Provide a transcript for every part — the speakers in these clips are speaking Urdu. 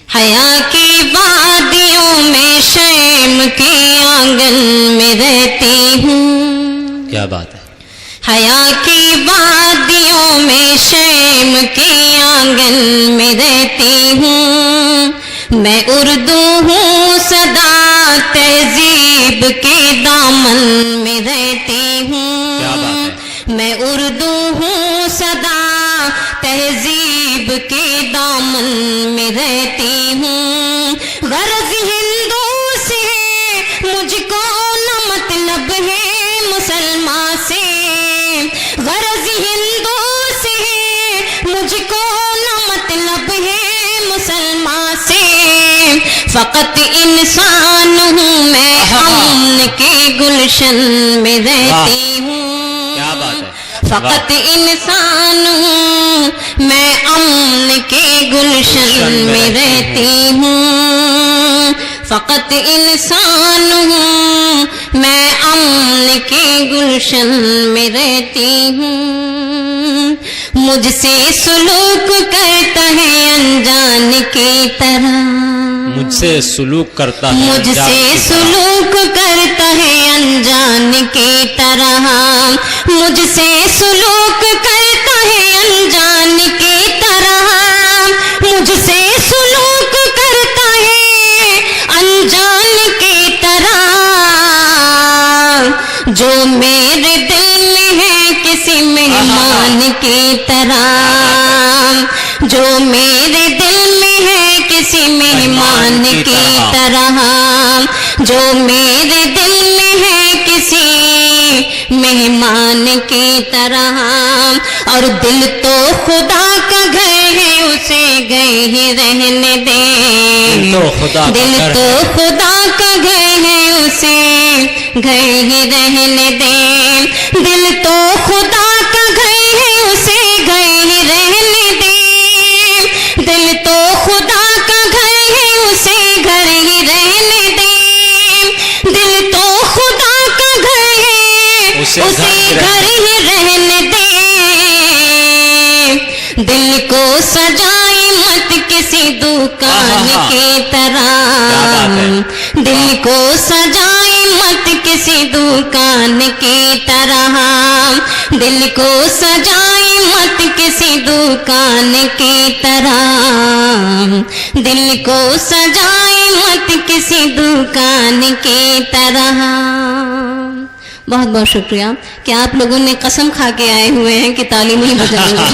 حیا کی وادیوں میں شیم کے آنگن میں رہتی ہوں. کیا بات ہے. حیا کی وادیوں میں شیم کے آنگن میں رہتی ہوں. میں اردو ہوں صدا تہذیب کے دامن میں رہتی ہوں. کیا بات ہے. میں اردو ہوں صدا تہذیب کے دامن میں رہتی ہوں. غرض ہندو سے مجھ کو نہ مطلب ہے مسلمان سے. غرض ہندو سے مجھ کو نہ مطلب ہے مسلمان سے. فقط انسان ہوں میں امن کے گلشن میں رہتی ہوں. کیا بات ہے. فقط انسان ہوں میں امن کے گلشن میں رہتی ہوں. فقط انسان ہوں میں امن کے گلشن میں رہتی ہوں. مجھ سے سلوک کرتا ہے انجان کی طرح. مجھ سے سلوک کرتا ہے. مجھ سے سلوک کرتا ہے انجان کی طرح. مجھ سے سلوک کرتا ہے انجان کی طرح. مجھ سے سلوک کرتا ہے انجان کی طرح. جو میرے دل میں ہے کسی مہمان کی طرح. جو میرے دل میں ہے کسی مہمان کی طرح. جو میرے دل میں ہے کسی مہمان کی طرح. اور دل تو خدا کا گھر ہے اسے گئے ہی رہنے دیں. دل تو خدا کا گھر ہے اسے گھر ہی رہنے دیں. دل تو خدا کا گھر ہے اسے گھر ہی رہنے دیں. دل تو خدا کا گھر ہے اسے گھر ہی رہنے دیں. دل تو خدا کا گھر ہے اسے گھر ہی رہنے دیں. دل کو سجائے مت کسی دکان کی طرح. دل کو سجائے مت کسی دکان کی طرح. دل کو سجائے مت کسی دکان کی طرح. دل کو سجائے مت کسی دکان کی طرح. بہت بہت شکریہ کہ آپ لوگوں نے قسم کھا کے آئے ہوئے ہیں کہ تالی نہیں بجائیں گے.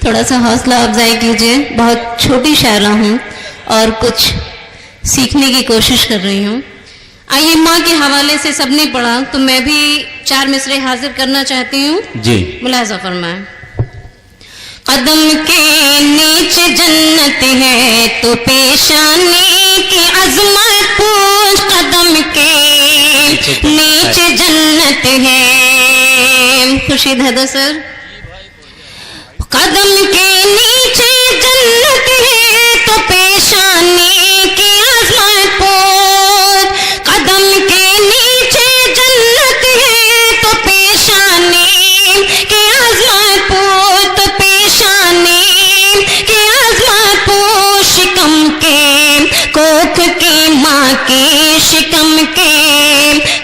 تھوڑا سا حوصلہ افزائی کیجیے. بہت چھوٹی شاعرہ ہوں اور کچھ سیکھنے کی کوشش کر رہی ہوں. آئیے ماں کے حوالے سے سب نے پڑھا تو میں بھی 4 مصرے حاضر کرنا چاہتی ہوں. جی ملاحظہ فرمائیں. قدم کے نیچے جنت ہے تو پیشانی کی عظمت پوچھ. قدم کے نیچے جنت ہے. خورشید حیدر سر. قدم کے نیچے جنت ہے تو پیشانی کی عظمت پوچھ. قدم کے نیچے جنت ہے تو پیشانی کی عظمت پوچھ. تو پیشانی کی عظمت پوچھ. شکم کے کوکھ کی ماں کی شکم کے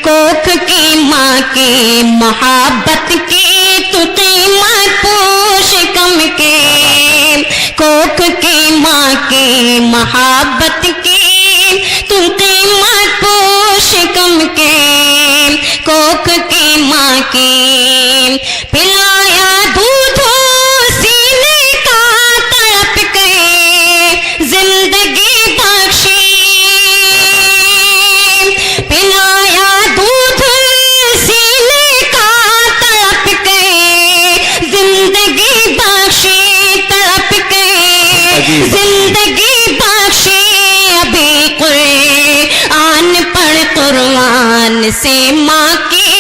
کوکھ کی ماں کی محبت کی تو قیمت پوچھ. شکم کے کوکھ کی ماں کی محبت کی تو قیمت پوچھ. شکم کے کوکھ کی ماں کی پلایا دودھ سینے کا تڑپ کے زندگی بخشی. پلایا دودھ سینے کا تڑپ کے زندگی بخشی. تڑپ کے زندگی بخشی. ابھی قرآن پڑھ قرآن سے ماں کی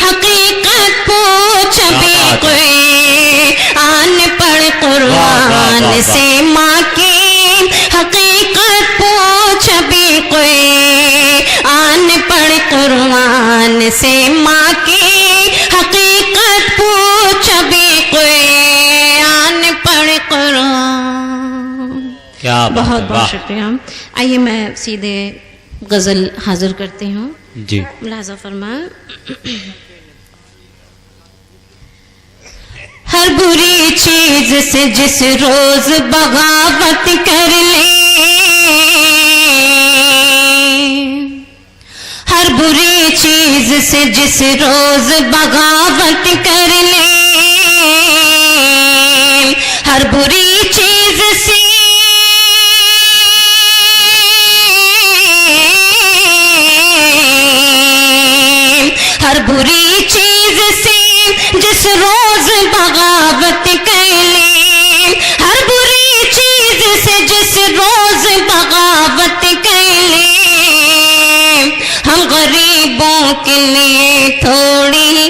حقیقت پوچھ. ابھی قرآن پڑھ قرآن سے ماں کی حقیقت پوچھ. ابھی قرآن پڑھ قرآن سے ماں کی حقیقت پوچھ. ابھی قرآن پڑھ قرآن. کیا بات ہے، بہت واہ۔ بہت شکریہ. آئیے میں سیدھے غزل حاضر کرتی ہوں. جی ملاحظہ فرمائیں. ہر بری چیز سے جس روز بغاوت کر لے، ہر بری چیز سے جس روز بغاوت کر لے، ہر بری چیز سے ہر بری چیز سے جس روز بغاوت کر لے، ہر بری چیز سے جس روز بغاوت کر لے، ہم غریبوں کے لیے تھوڑی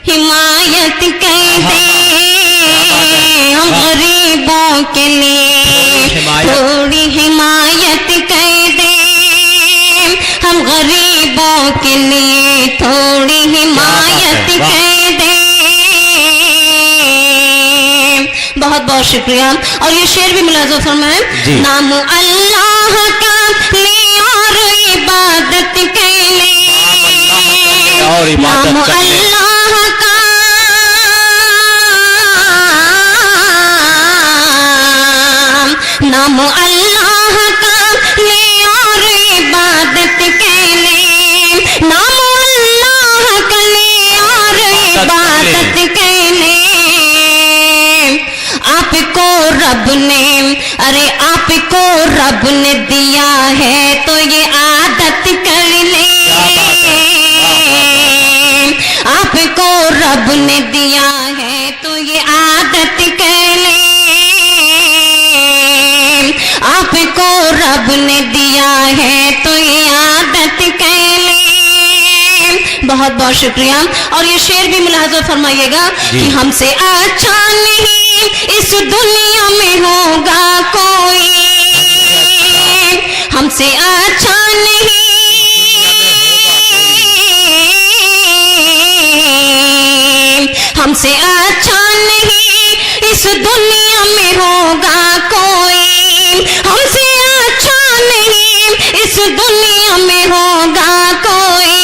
حمایت کر دیں، ہم غریبوں کے لیے تھوڑی حمایت کر دیں، ہم غریبوں کے لیے تھوڑی حمایت کر دیں. بہت بہت شکریہ. اور یہ شعر بھی ملاحظہ فرمائیں. جی. نام اللہ کا لے اور عبادت کر لے، اور عبادت نام کر لے. اللہ کا نام اللہ کا لے اور عبادت کر لے، نام اللہ کا لے اور عبادت کر لے. آپ کو رب نے، ارے آپ کو رب نے دیا ہے تو یہ عادت کر لے، آپ کو رب نے دیا ہے تو یہ عادت کر لے، آپ کو رب نے دیا ہے تو یہ عادت کر لے. بہت بہت شکریہ. اور یہ شعر بھی ملاحظہ فرمائیے گا کہ ہم سے اچھا نہیں اس دنیا میں ہوگا کوئی، ہم سے اچھا نہیں ہم سے اچھا نہیں اس دنیا میں ہوگا کوئی، ہم سے اچھا نہیں اس دنیا میں ہوگا کوئی،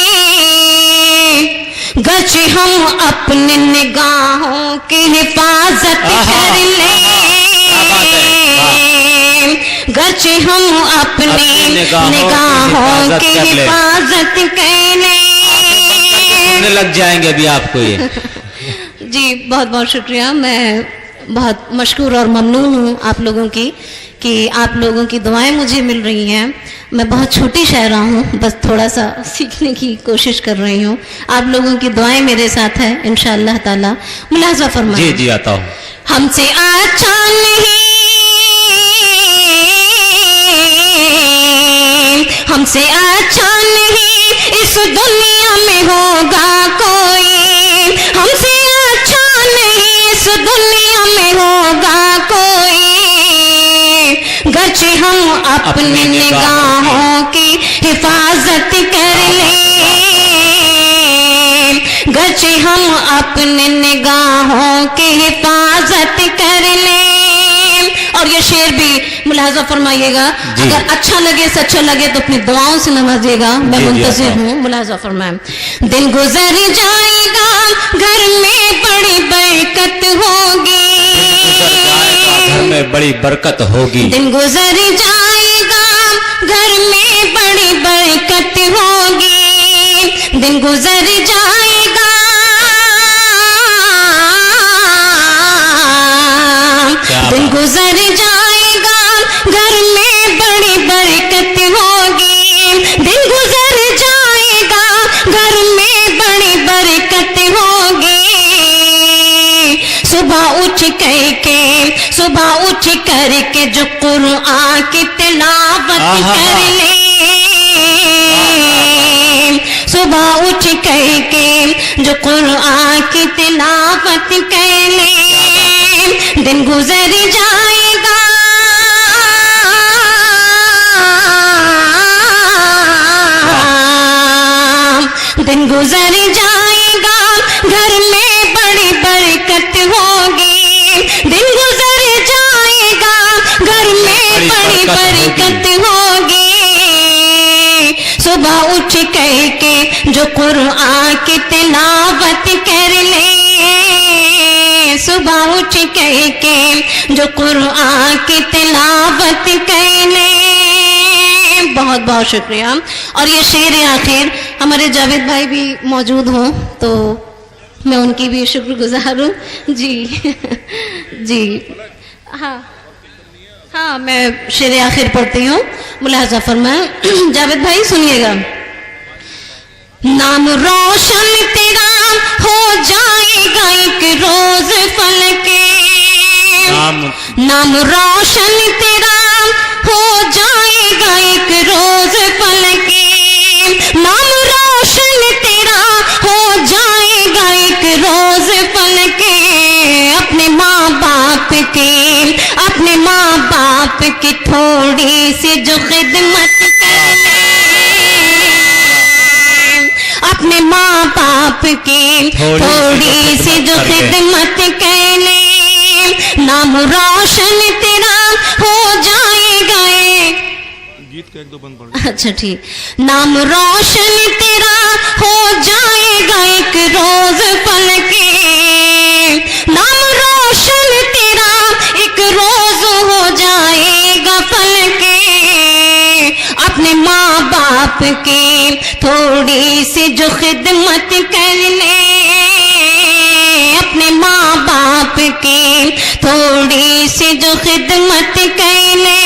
گرچہ ہم اپنے نگاہوں کی حفاظت کر لیں، گرچہ ہم اپنے نگاہوں کی حفاظت کر لیں. لگ جائیں گے ابھی آپ کو یہ. جی بہت بہت شکریہ. میں بہت مشکور اور ممنون ہوں آپ لوگوں کی کہ آپ لوگوں کی دعائیں مجھے مل رہی ہیں. میں بہت چھوٹی شاعرہ ہوں، بس تھوڑا سا سیکھنے کی کوشش کر رہی ہوں. آپ لوگوں کی دعائیں میرے ساتھ ہیں انشاءاللہ تعالی. ملاحظہ فرمائیں. جی جی آتا ہوں. ہم سے اچھا نہیں ہم سے اچھا نہیں اس دنیا میں ہوگا کوئی، ہم سے اچھا نہیں اس دنیا میں ہوگا کوئی، گرچہ ہم اپنی نگاہوں کی حفاظت کر لیں، گرچہ ہم اپنے نگاہوں کی حفاظت کر لیں. اور یہ شعر بھی ملاحظہ فرمائیے گا. اگر اچھا لگے سچا لگے تو اپنی دعاؤں سے نوازیے گا. میں منتظر ہوں. ملاحظہ فرمائیں. دن گزر جائے گا گھر میں بڑی برکت ہوگی، گھر میں بڑی برکت ہوگی، دن گزر جائے گا گھر میں بڑی برکت ہوگی، دن گزر جائے گا دن گزر جائے گا گھر میں بڑی برکت ہوگی، دن گزر جائے گا گھر میں بڑی برکت ہوگی. صبح اٹھ کر کے جو قرآن کی تلاوت کر لے، صبح اٹھ کر کے جو قرآن کی تلاوت کر لے، دن گزر جائے گا دن گزر جائے گا گھر میں بڑی برکت ہوگی، دن گزر جائے گا گھر میں بڑی برکت ہوگی. صبح اٹھ کر کے جو قرآن کی تلاوت کر لے, صبح اٹھ کر کے جو قرآن کی تلاوت کر لے. بہت بہت شکریہ. اور یہ شعر آخر ہمارے جاوید بھائی بھی موجود ہوں تو میں ان کی بھی شکر گزار ہوں. جی جی ہاں میں شعر آخر پڑھتی ہوں, ملاحظہ فرمائیں. جاوید بھائی سنیے گا. نام روشن تیرا ہو جائے گا ایک روز فلک, نام روشن تیرا ہو جائے گا ایک روز فلک, نام روشن تیرا ہو جائے گا ایک روز فلک. اپنے ماں باپ کی تھوڑی سی جو خدمت کر لے, اپنے ماں باپ کی تھوڑی سی جو خدمت کر لے, نام روشن تیرا ہو جائے گا. گیت کا ایک دو بند پڑھ. اچھا ٹھیک. نام روشن تیرا ہو جائے گا ایک روز فلک, نام روشن تیرا ایک روز ہو جائے گا فلک. اپنے ماں باپ کی تھوڑی سی جو خدمت کر لے, اپنے ماں باپ کی تھوڑی سی جو خدمت کر لے.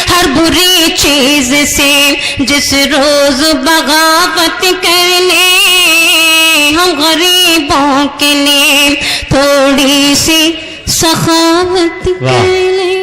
ہر بری چیز سے جس روز بغاوت کر لے, ہم غریبوں کے لیے تھوڑی سی سخاوت کر لے.